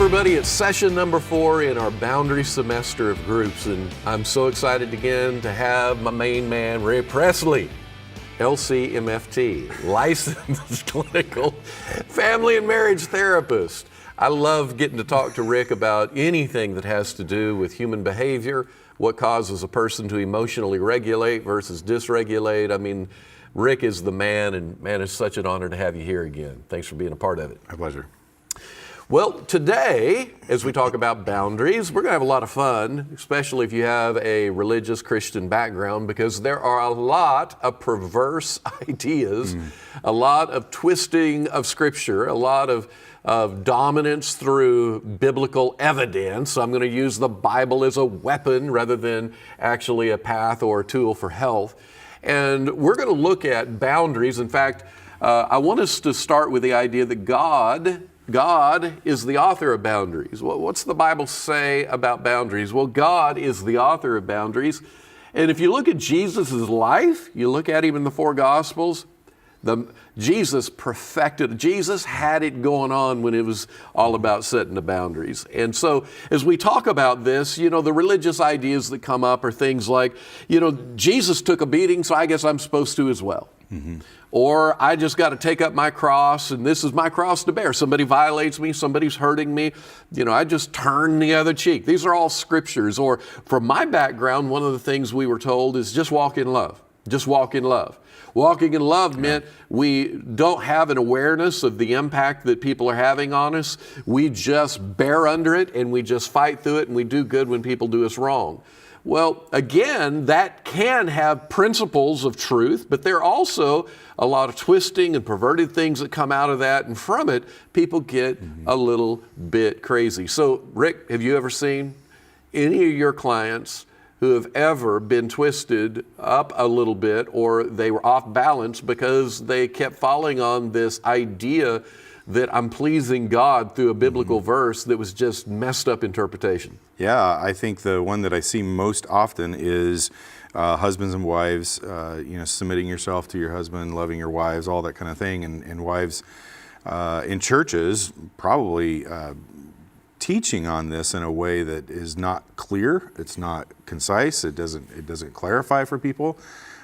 everybody. It's session number 4 in our boundary semester of groups, and I'm so excited again to have my main man, Rick Presley, LCMFT, licensed clinical family and marriage therapist. I love getting to talk to Rick about anything that has to do with human behavior, what causes a person to emotionally regulate versus dysregulate. I mean, Rick is the man, and man, it's such an honor to have you here again. Thanks for being a part of it. My pleasure. Well, today, as we talk about boundaries, we're going to have a lot of fun, especially if you have a religious Christian background, because there are a lot of perverse ideas, a lot of twisting of Scripture, a lot of dominance through biblical evidence. I'm going to use the Bible as a weapon rather than actually a path or a tool for health. And we're going to look at boundaries. In fact, I want us to start with the idea that God is the author of boundaries. Well, what's the Bible say about boundaries? Well, God is the author of boundaries. And if you look at Jesus' life, you look at him in the 4 Gospels, Jesus perfected, Jesus had it going on when it was all about setting the boundaries. And so as we talk about this, you know, the religious ideas that come up are things like, you know, Jesus took a beating, so I guess I'm supposed to as well. Mm-hmm. Or I just got to take up my cross, and this is my cross to bear. Somebody violates me, somebody's hurting me, you know, I just turn the other cheek. These are all scriptures. Or from my background, one of the things we were told is just walk in love. Just walk in love. Walking in love meant we don't have an awareness of the impact that people are having on us. We just bear under it, and we just fight through it, and we do good when people do us wrong. Well, again, that can have principles of truth, but there are also a lot of twisting and perverted things that come out of that, and from it, people get a little bit crazy. So, Rick, have you ever seen any of your clients who have ever been twisted up a little bit, or they were off balance because they kept falling on this idea that I'm pleasing God through a biblical verse that was just messed up interpretation? Yeah, I think the one that I see most often is husbands and wives, submitting yourself to your husband, loving your wives, all that kind of thing. And wives in churches probably teaching on this in a way that is not clear, it's not concise, it doesn't clarify for people.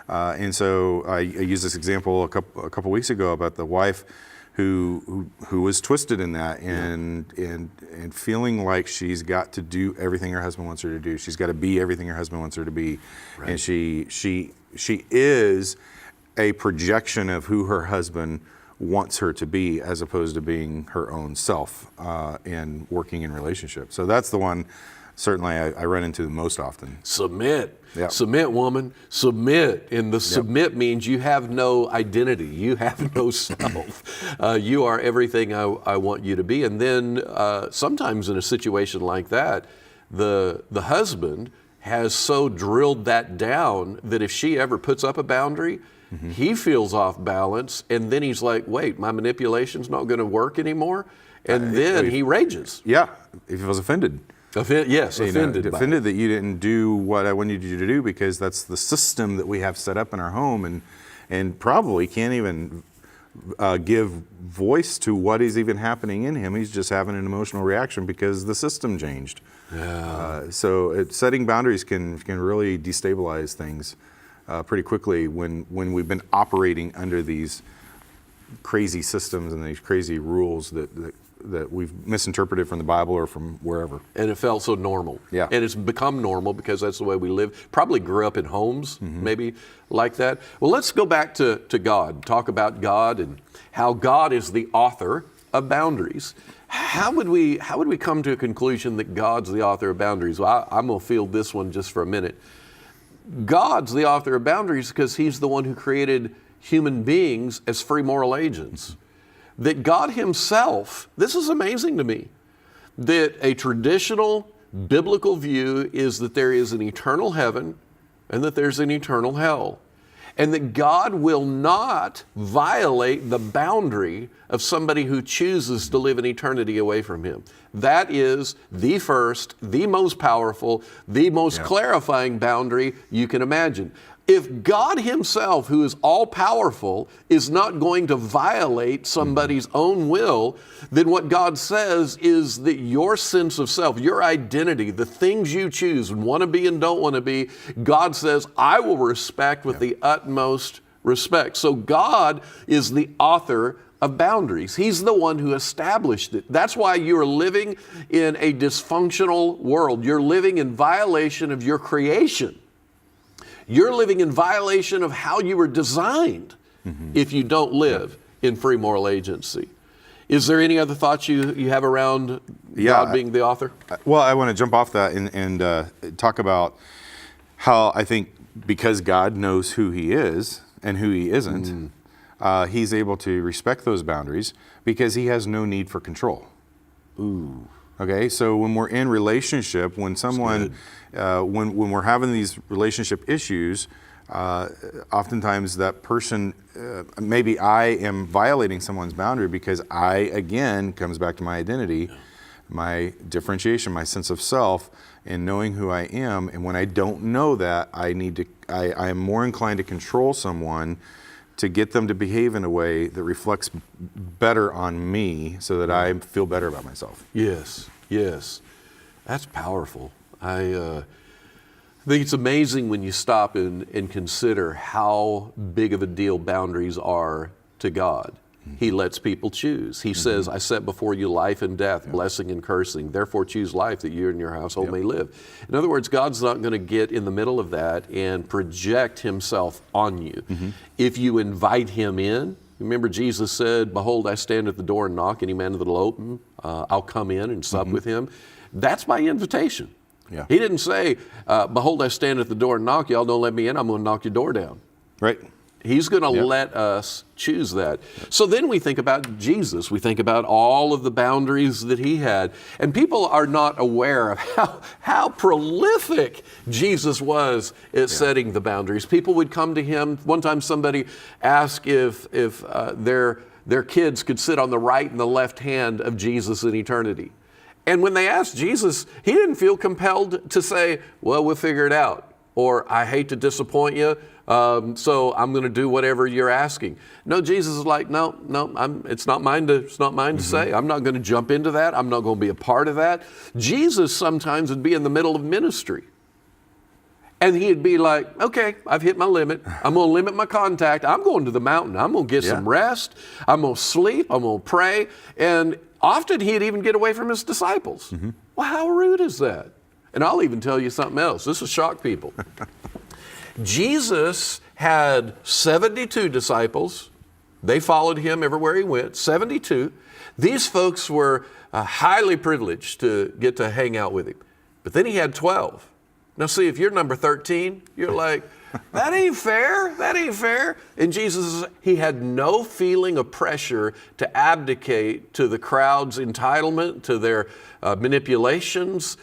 And so I used this example a couple weeks ago about the wife who was twisted in that and feeling like she's got to do everything her husband wants her to do. She's got to be everything her husband wants her to be. Right. And she is a projection of who her husband wants her to be, as opposed to being her own self and working in relationship. So that's the one certainly I run into most often. Submit. Yep. Submit, woman. Submit. And the submit means you have no identity. You have no self. You are everything I want you to be. And then sometimes in a situation like that, the husband has so drilled that down that if she ever puts up a boundary, he feels off balance. And then he's like, wait, my manipulation's not going to work anymore. And then he rages. Yeah, if he was offended. Offended that you didn't do what I wanted you to do, because that's the system that we have set up in our home, and probably can't even give voice to what is even happening in him. He's just having an emotional reaction because the system changed. Yeah. So setting boundaries can really destabilize things pretty quickly when we've been operating under these crazy systems and these crazy rules that we've misinterpreted from the Bible or from wherever. And it felt so normal. Yeah. And it's become normal because that's the way we live. Probably grew up in homes, maybe like that. Well, let's go back to God, talk about God and how God is the author of boundaries. How would we come to a conclusion that God's the author of boundaries? Well, I'm going to field this one just for a minute. God's the author of boundaries because He's the one who created human beings as free moral agents. That God Himself, this is amazing to me, that a traditional biblical view is that there is an eternal heaven and that there's an eternal hell. And that God will not violate the boundary of somebody who chooses to live an eternity away from Him. That is the first, the most powerful, the most clarifying boundary you can imagine. If God himself, who is all powerful, is not going to violate somebody's own will, then what God says is that your sense of self, your identity, the things you choose and want to be and don't want to be, God says, I will respect with the utmost respect. So God is the author of boundaries. He's the one who established it. That's why you're living in a dysfunctional world. You're living in violation of your creation. You're living in violation of how you were designed if you don't live in free moral agency. Is there any other thoughts you have around God being the author? Well, I want to jump off that and talk about how I think because God knows who he is and who he isn't, he's able to respect those boundaries because he has no need for control. Ooh. Okay, so when we're in relationship, when someone, when we're having these relationship issues, oftentimes that person, maybe I am violating someone's boundary because I, again, comes back to my identity, my differentiation, my sense of self, and knowing who I am. And when I don't know that, I am more inclined to control someone to get them to behave in a way that reflects better on me so that I feel better about myself. Yes, yes. That's powerful. I think it's amazing when you stop and consider how big of a deal boundaries are to God. He lets people choose. He says, I set before you life and death, blessing and cursing. Therefore choose life that you and your household may live. In other words, God's not going to get in the middle of that and project himself on you. If you invite him in, remember Jesus said, behold, I stand at the door and knock, any man that will open, I'll come in and sup with him. That's my invitation. Yeah. He didn't say, behold, I stand at the door and knock, y'all don't let me in, I'm going to knock your door down. Right. He's going to let us choose that. So then we think about Jesus. We think about all of the boundaries that he had. And people are not aware of how prolific Jesus was at setting the boundaries. People would come to him. One time somebody asked if their kids could sit on the right and the left hand of Jesus in eternity. And when they asked Jesus, he didn't feel compelled to say, well, we'll figure it out. Or I hate to disappoint you, so I'm going to do whatever you're asking. No, Jesus is like, no, it's not mine to say. I'm not going to jump into that. I'm not going to be a part of that. Jesus sometimes would be in the middle of ministry. And he'd be like, okay, I've hit my limit. I'm going to limit my contact. I'm going to the mountain. I'm going to get some rest. I'm going to sleep. I'm going to pray. And often he'd even get away from his disciples. Well, how rude is that? And I'll even tell you something else. This will shock people. Jesus had 72 disciples. They followed him everywhere he went, 72. These folks were highly privileged to get to hang out with him. But then he had 12. Now see, if you're number 13, you're like, that ain't fair, that ain't fair. And Jesus, he had no feeling of pressure to abdicate to the crowd's entitlement, to their manipulations.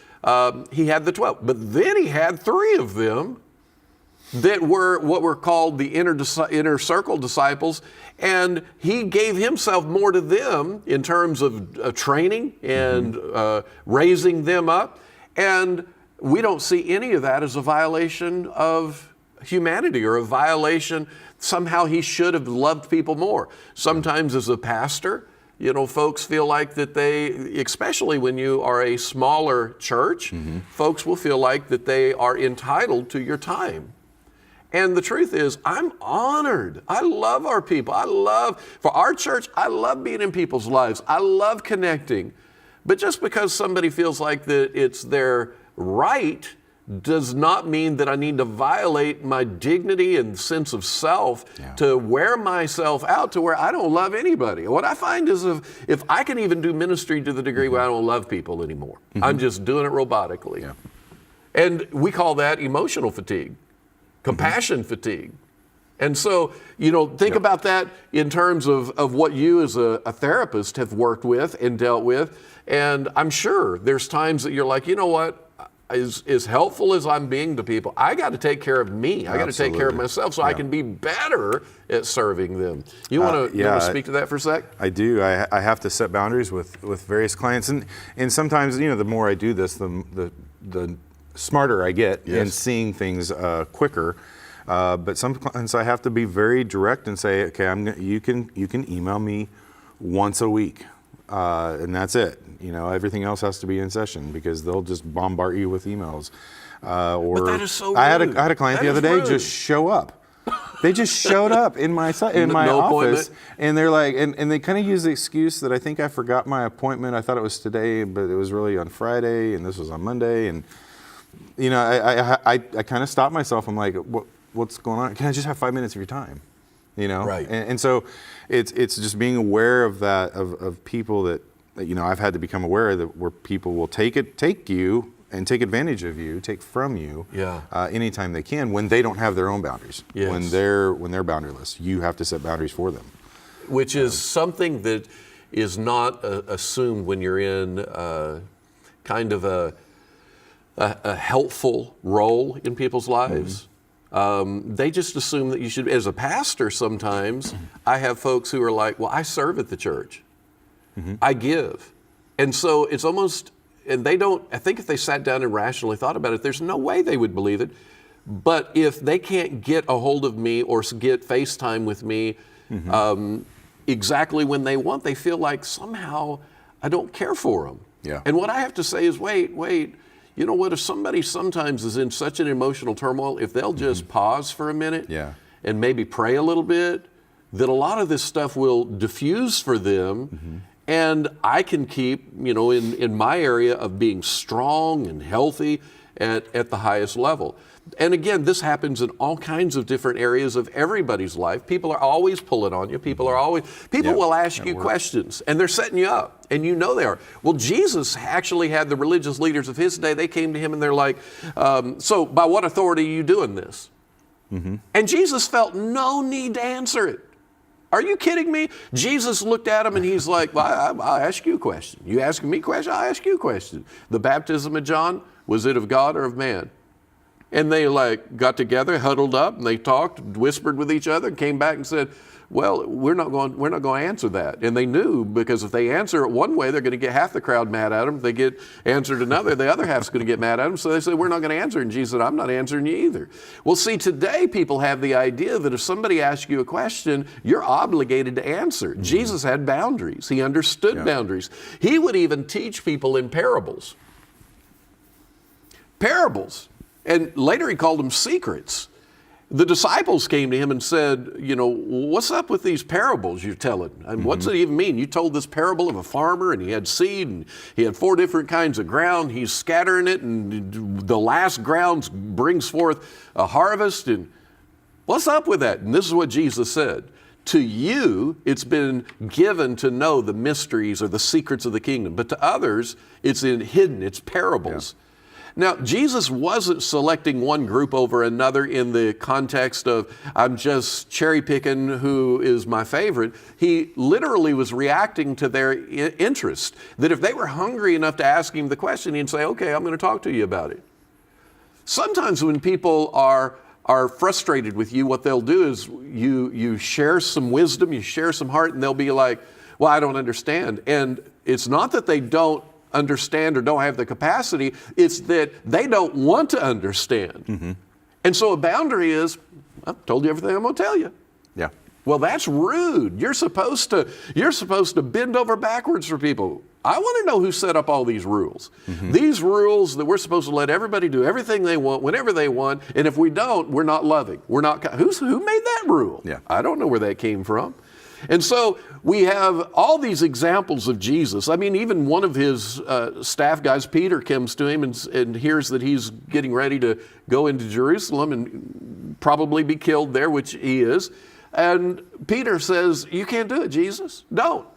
He had the 12. But then he had 3 of them that were what were called the inner circle disciples, and he gave himself more to them in terms of training and raising them up. And we don't see any of that as a violation of humanity or a violation. Somehow he should have loved people more. Sometimes as a pastor, you know, folks feel like that they, especially when you are a smaller church, folks will feel like that they are entitled to your time. And the truth is, I'm honored. I love our people. For our church, I love being in people's lives. I love connecting. But just because somebody feels like that it's their right does not mean that I need to violate my dignity and sense of self to wear myself out to where I don't love anybody. What I find is if I can even do ministry to the degree where I don't love people anymore, I'm just doing it robotically. And we call that emotional fatigue. Compassion fatigue. And so, you know, think about that in terms of what you as a therapist have worked with and dealt with. And I'm sure there's times that you're like, you know what, as helpful as I'm being to people, I got to take care of me. I got to take care of myself so I can be better at serving them. You want to speak to that for a sec? I do. I have to set boundaries with various clients. And sometimes, you know, the more I do this, the smarter I get in seeing things quicker. But sometimes I have to be very direct and say, okay, you can email me once a week, and that's it. Everything else has to be in session because they'll just bombard you with emails. But that is so rude. I had a client the other day just show up. They just showed up in my No office, appointment. and they're like, and they kind of use the excuse that I think I forgot my appointment. I thought it was today, but it was really on Friday, and this was on Monday. And I kind of stopped myself. I'm like, what's going on? Can I just have 5 minutes of your time? Right. And so it's just being aware of that of people that I've had to become aware that where people will take you and take advantage of you, take from you, anytime they can when they don't have their own boundaries. Yes. When they're boundaryless, you have to set boundaries for them. Which is something that is not assumed when you're in kind of a helpful role in people's lives. They just assume that you should. As a pastor, sometimes I have folks who are like, "Well, I serve at the church, I give," and so it's almost. And they don't, I think if they sat down and rationally thought about it, there's no way they would believe it. But if they can't get a hold of me or get FaceTime with me exactly when they want, they feel like somehow I don't care for them. Yeah. And what I have to say is, wait, you know what, if somebody sometimes is in such an emotional turmoil, if they'll just pause for a minute and maybe pray a little bit, that a lot of this stuff will diffuse for them. And I can keep, in my area of being strong and healthy at the highest level. And again, this happens in all kinds of different areas of everybody's life. People are always pulling on you. People will ask you questions, and they're setting you up, and they are. Well, Jesus actually had the religious leaders of his day. They came to him and they're like, so by what authority are you doing this? And Jesus felt no need to answer it. Are you kidding me? Jesus looked at him and he's like, well, I'll ask you a question. You asking me a question? I'll ask you a question. The baptism of John, was it of God or of man? And they got together, huddled up, and they talked, whispered with each other, and came back and said, well, we're not going to answer that. And they knew, because if they answer it one way, they're going to get half the crowd mad at them. If they get answered another, the other half's going to get mad at them. So they said, we're not going to answer. And Jesus said, I'm not answering you either. Well, see, today people have the idea that if somebody asks you a question, you're obligated to answer. Jesus had boundaries. He understood boundaries. He would even teach people in parables. Parables. And later he called them secrets. The disciples came to him and said, what's up with these parables you're telling? And what's it even mean? You told this parable of a farmer and he had seed and he had 4 different kinds of ground. He's scattering it and the last ground brings forth a harvest. And what's up with that? And this is what Jesus said. To you, it's been given to know the mysteries or the secrets of the kingdom. But to others, it's hidden, it's parables. Yeah. Now, Jesus wasn't selecting one group over another in the context of, I'm just cherry picking who is my favorite. He literally was reacting to their interest. That if they were hungry enough to ask him the question, he'd say, okay, I'm going to talk to you about it. Sometimes when people are frustrated with you, what they'll do is you share some wisdom, you share some heart, and they'll be like, well, I don't understand. And it's not that they don't understand or don't have the capacity, it's that they don't want to understand. And so a boundary is, I've told you everything I'm going to tell you. Yeah. Well, that's rude. You're supposed to bend over backwards for people. I want to know who set up all these rules. These rules that we're supposed to let everybody do everything they want, whenever they want, and if we don't, we're not loving. We're not. Who made that rule? Yeah. I don't know where that came from. And so we have all these examples of Jesus. I mean, even one of his staff guys, Peter, comes to him and hears that he's getting ready to go into Jerusalem and probably be killed there, which he is. And Peter says, you can't do it, Jesus. Don't.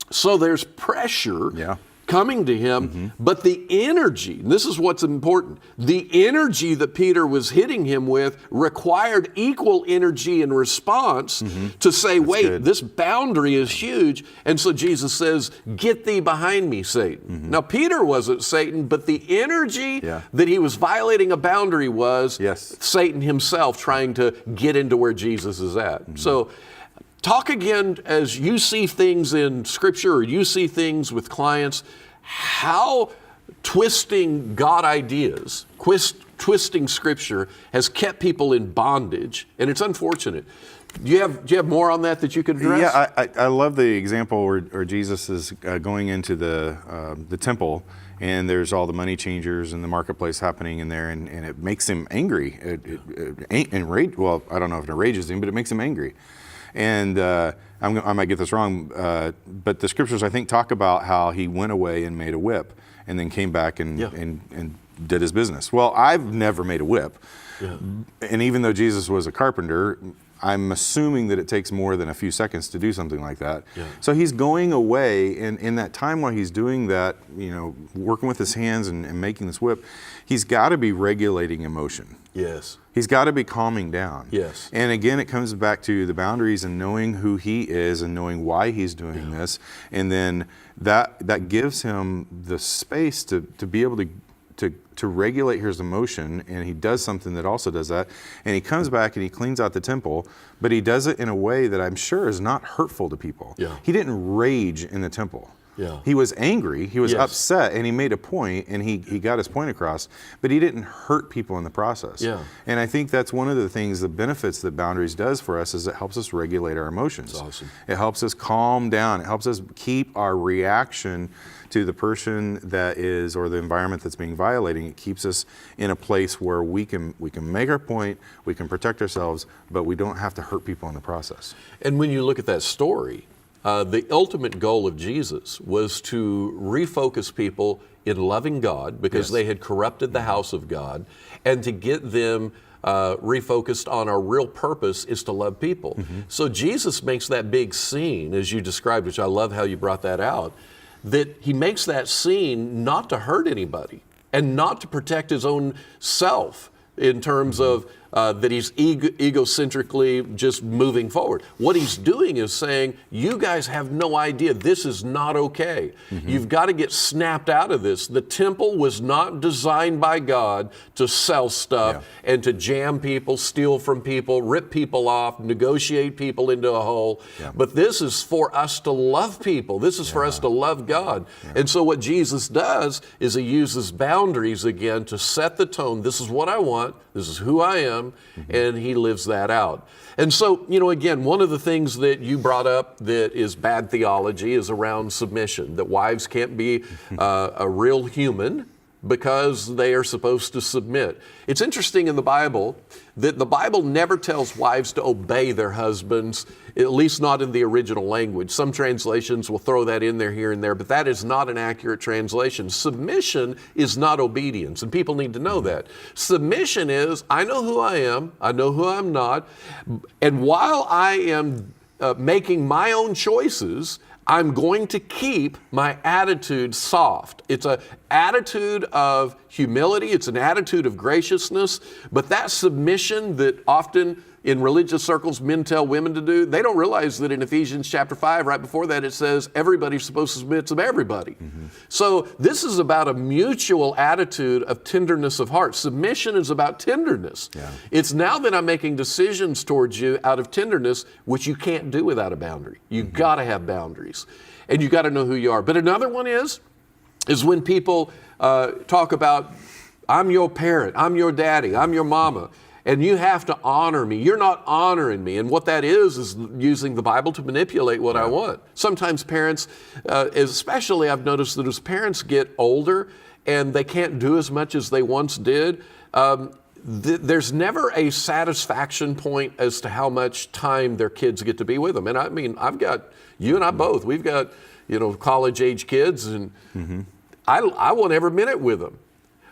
So there's pressure coming to him, but the energy, and this is what's important, the energy that Peter was hitting him with required equal energy and response to say, wait, this boundary is huge. And so Jesus says, get thee behind me, Satan. Now, Peter wasn't Satan, but the energy that he was violating a boundary was Satan himself trying to get into where Jesus is at. So talk again as you see things in Scripture or you see things with clients, how twisting God ideas, twisting Scripture has kept people in bondage, and it's unfortunate. Do you have more on that you could address? Yeah, I love the example where Jesus is going into the temple, and there's all the money changers and the marketplace happening in there, and it makes him angry. Well, I don't know if it enrages him, but it makes him angry. And I might get this wrong, but the scriptures, I think, talk about how he went away and made a whip and then came back and did his business. Well, I've never made a whip. Yeah. And even though Jesus was a carpenter, I'm assuming that it takes more than a few seconds to do something like that. Yeah. So he's going away, and in that time while he's doing that, working with his hands and making this whip, he's got to be regulating emotion. Yes. He's got to be calming down. Yes. And again, it comes back to the boundaries and knowing who he is and knowing why he's doing this. And then that gives him the space to be able to regulate his emotion, and he does something that also does that. And he comes back and he cleans out the temple, but he does it in a way that I'm sure is not hurtful to people. Yeah. He didn't rage in the temple. Yeah. He was angry, he was upset, and he made a point, and he got his point across, but he didn't hurt people in the process. Yeah. And I think that's one of the things, the benefits that boundaries does for us, is it helps us regulate our emotions. That's awesome. It helps us calm down. It helps us keep our reaction to the person that is, or the environment that's being violating. It keeps us in a place where we can make our point, we can protect ourselves, but we don't have to hurt people in the process. And when you look at that story, the ultimate goal of Jesus was to refocus people in loving God, because they had corrupted the house of God, and to get them refocused on our real purpose is to love people. Mm-hmm. So Jesus makes that big scene, as you described, which I love how you brought that out, that he makes that scene not to hurt anybody and not to protect his own self in terms of that he's egocentrically just moving forward. What he's doing is saying, you guys have no idea, this is not okay. Mm-hmm. You've got to get snapped out of this. The temple was not designed by God to sell stuff and to jam people, steal from people, rip people off, negotiate people into a hole. Yeah. But this is for us to love people. This is for us to love God. Yeah. And so what Jesus does is he uses boundaries again to set the tone. This is what I want. This is who I am. Mm-hmm. And he lives that out. And so, again, one of the things that you brought up that is bad theology is around submission, that wives can't be a real human because they are supposed to submit. It's interesting in the Bible that the Bible never tells wives to obey their husbands, at least not in the original language. Some translations will throw that in there here and there, but that is not an accurate translation. Submission is not obedience, and people need to know that. Submission is, I know who I am, I know who I'm not, and while I am making my own choices, I'm going to keep my attitude soft. It's an attitude of humility. It's an attitude of graciousness. But that submission that often in religious circles men tell women to do, they don't realize that in Ephesians chapter 5, right before that, it says everybody's supposed to submit to everybody. Mm-hmm. So this is about a mutual attitude of tenderness of heart. Submission is about tenderness. Yeah. It's now that I'm making decisions towards you out of tenderness, which you can't do without a boundary. You've got to have boundaries, and you got to know who you are. But another one is when people talk about, I'm your parent, I'm your daddy, I'm your mama, and you have to honor me. You're not honoring me. And what that is using the Bible to manipulate what I want. Sometimes parents, especially I've noticed that as parents get older and they can't do as much as they once did, there's never a satisfaction point as to how much time their kids get to be with them. And I mean, I've got, you and I both, we've got, college age kids, and I want every minute with them.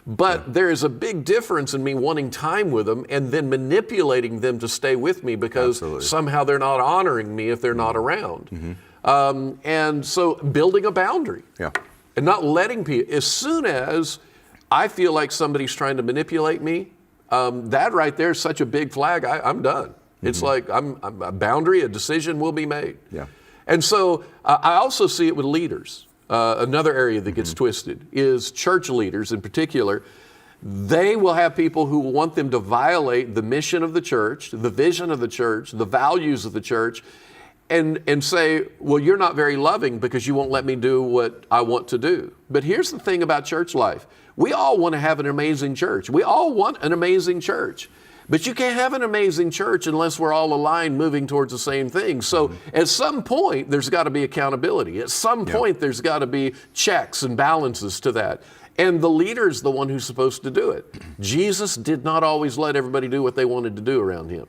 But there is a big difference in me wanting time with them and then manipulating them to stay with me because somehow they're not honoring me if they're not around. Mm-hmm. And so building a boundary and not letting people, as soon as I feel like somebody's trying to manipulate me, that right there is such a big flag, I'm done. Mm-hmm. It's like I'm a boundary, a decision will be made. Yeah. And so I also see it with leaders. Another area that gets twisted is church leaders in particular. They will have people who want them to violate the mission of the church, the vision of the church, the values of the church, and say, well, you're not very loving because you won't let me do what I want to do. But here's the thing about church life. We all want to have an amazing church. We all want an amazing church. But you can't have an amazing church unless we're all aligned moving towards the same thing. So at some point, there's got to be accountability. At some point, there's got to be checks and balances to that. And the leader's the one who's supposed to do it. Jesus did not always let everybody do what they wanted to do around him.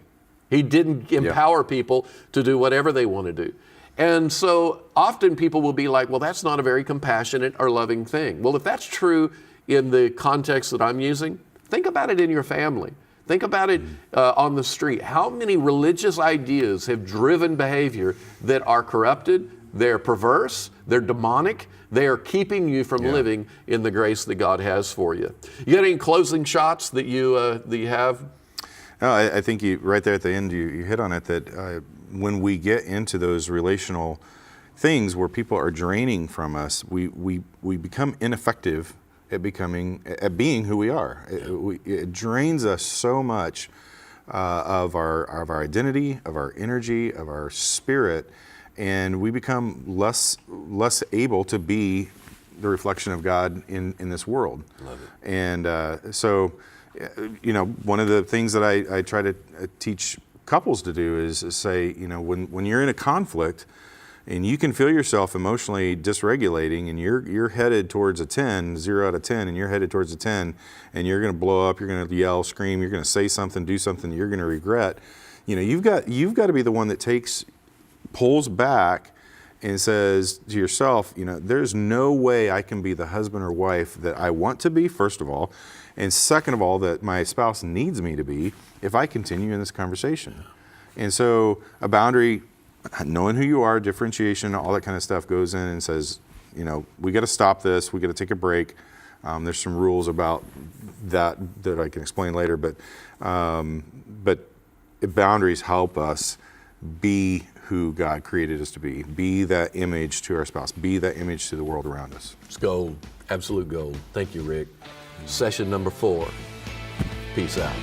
He didn't empower people to do whatever they want to do. And so often people will be like, well, that's not a very compassionate or loving thing. Well, if that's true in the context that I'm using, think about it in your family. Think about it on the street. How many religious ideas have driven behavior that are corrupted, they're perverse, they're demonic, they are keeping you from living in the grace that God has for you. You got any closing shots that you have? No, I think you right there at the end you hit on it, that when we get into those relational things where people are draining from us, we become ineffective at being who we are. It drains us so much of our identity, of our energy, of our spirit, and we become less able to be the reflection of God in this world. Love it. And so, you know, one of the things that I try to teach couples to do is say, you know, when you're in a conflict and you can feel yourself emotionally dysregulating and you're headed towards a 10, 0 out of 10, and you're headed towards a 10, and you're going to blow up, you're going to yell, scream, you're going to say something, do something you're going to regret. You know, you've got to be the one that pulls back and says to yourself, you know, there's no way I can be the husband or wife that I want to be, first of all, and second of all, that my spouse needs me to be if I continue in this conversation. And so a boundary, knowing who you are, differentiation, all that kind of stuff goes in and says, you know, we got to stop this, we got to take a break. There's some rules about that I can explain later, but boundaries help us be who God created us to be that image to our spouse, be that image to the world around us. It's gold, absolute gold. Thank you, Rick. Session number 4. Peace out.